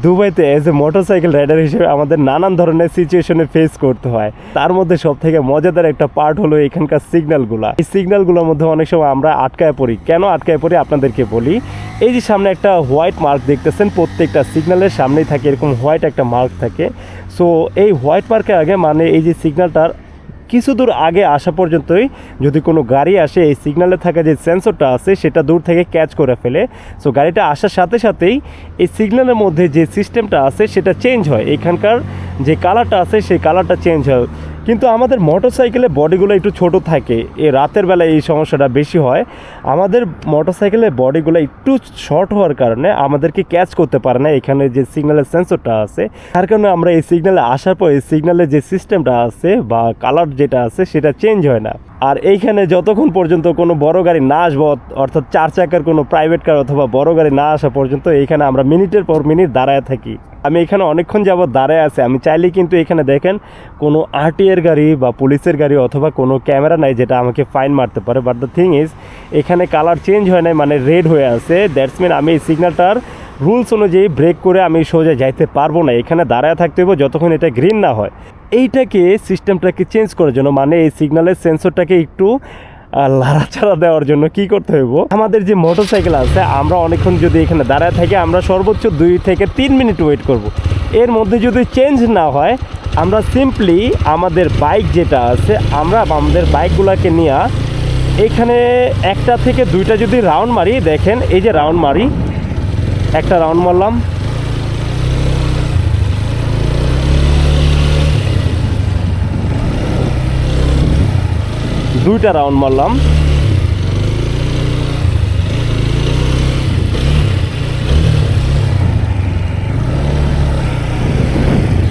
দুবাইতে as a motorcycle rider হিসেবে আমাদের নানান ধরনের সিচুয়েশনে ফেস করতে হয়। তার মধ্যে সব থেকে মজাদার একটা পার্ট হলো এখানকার সিগন্যালগুলো। এই সিগন্যালগুলোর মধ্যে অনেক সময় আমরা আটকায় পড়ি। কেন আটকায় পড়ি আপনাদেরকে বলি। এই যে সামনে একটা হোয়াইট মার্ক দেখতেছেন, প্রত্যেকটা সিগন্যালের সামনেই থাকে এরকম হোয়াইট একটা মার্ক থাকে। সো এই হোয়াইট মার্কের আগে মানে এই যে সিগন্যালটার কিছু দূর আগে আসা পর্যন্তই যদি কোনো গাড়ি আসে, এই সিগন্যালে থাকা যে সেন্সরটা আছে সেটা দূর থেকে ক্যাচ করে ফেলে। সো গাড়িটা আসার সাথে সাথেই এই সিগন্যালের মধ্যে যে সিস্টেমটা আছে সেটা চেঞ্জ হয়, এখানকার যে কালারটা আছে সেই কালারটা চেঞ্জ হয়। কিন্তু আমাদের মোটরসাইকেলের বডিগুলো একটু ছোট থাকে, এই রাতের বেলায় এই সমস্যাটা বেশি হয়। আমাদের মোটরসাইকেলের বডিগুলো একটু শর্ট হওয়ার কারণে আমাদেরকে ক্যাচ করতে পারে না এখানে যে সিগন্যালের সেন্সরটা আছে। তার কারণে আমরা এই সিগন্যালে আসার পর এই সিগন্যালের যে সিস্টেমটা আছে বা কালার যেটা আছে সেটা চেঞ্জ হয় না। আর এইখানে যতক্ষণ পর্যন্ত কোনো বড় গাড়ি না আসবো, অর্থাৎ 4 চাকার কোনো প্রাইভেট কার অথবা বড় গাড়ি না আসা পর্যন্ত এইখানে আমরা মিনিটের পর মিনিট দাঁড়ায় থাকি। আমি এখানে অনেকক্ষণ যাবত দাঁড়ায় আছি। আমি চাইলেই কিন্তু এখানে দেখেন কোনো আরটিএর গাড়ি বা পুলিশের গাড়ি অথবা কোনো ক্যামেরা নাই যেটা আমাকে ফাইন মারতে পারে। বাট দ্য থিং ইজ এখানে কালার চেঞ্জ হয় নাই, মানে রেড হয়ে আছে। দ্যাটস মিন আমি এই সিগন্যালটার রুলস অনুযায়ী ব্রেক করে আমি সোজা যাইতে পারবো না, এখানে দাঁড়ায় থাকতে হবে যতক্ষণ এটা গ্রিন না হয়। এইটাকে সিস্টেমটাকে চেঞ্জ করার জন্য, মানে এই সিগন্যালের সেন্সরটাকে একটু লাড়াচাড়া দেওয়ার জন্য কি করতে হইব, আমাদের যে মোটরসাইকেল আছে আমরা অনেকক্ষণ যদি এখানে দাঁড়ায় থাকি আমরা সর্বোচ্চ 2 থেকে 3 মিনিট ওয়েট করব। এর মধ্যে যদি চেঞ্জ না হয় আমরা সিম্পলি আমাদের বাইক যেটা আছে আমরা আমাদের বাইকগুলোকে নিয়ে এখানে 1টা থেকে 2টা যদি রাউন্ড মারি, দেখেন এই যে রাউন্ড মারি, একটা রাউন্ড মারলাম, দুইটা রাউন্ড মারলাম,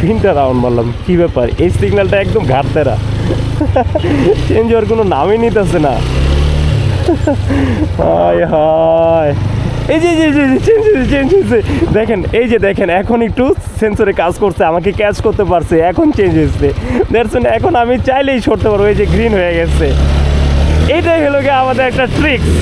তিনটা রাউন্ড মারলাম। কি ব্যাপার, এই সিগন্যালটা একদম ঘাটতেরা, চেঞ্জ হওয়ার কোনো নামই নিতেছে না। হায় হায়, এই যে চেঞ্জ হয়েছে দেখেন, এই যে দেখেন এখন একটু সেন্সরে কাজ করছে, আমাকে ক্যাচ করতে পারছে, এখন চেঞ্জ হয়েছে। দ্যাটস মিন এখন আমি চাইলেই সরতে পারবো। এই যে গ্রিন হয়ে গেছে, এইটাই হলো গিয়ে আমাদের একটা ট্রিক্স।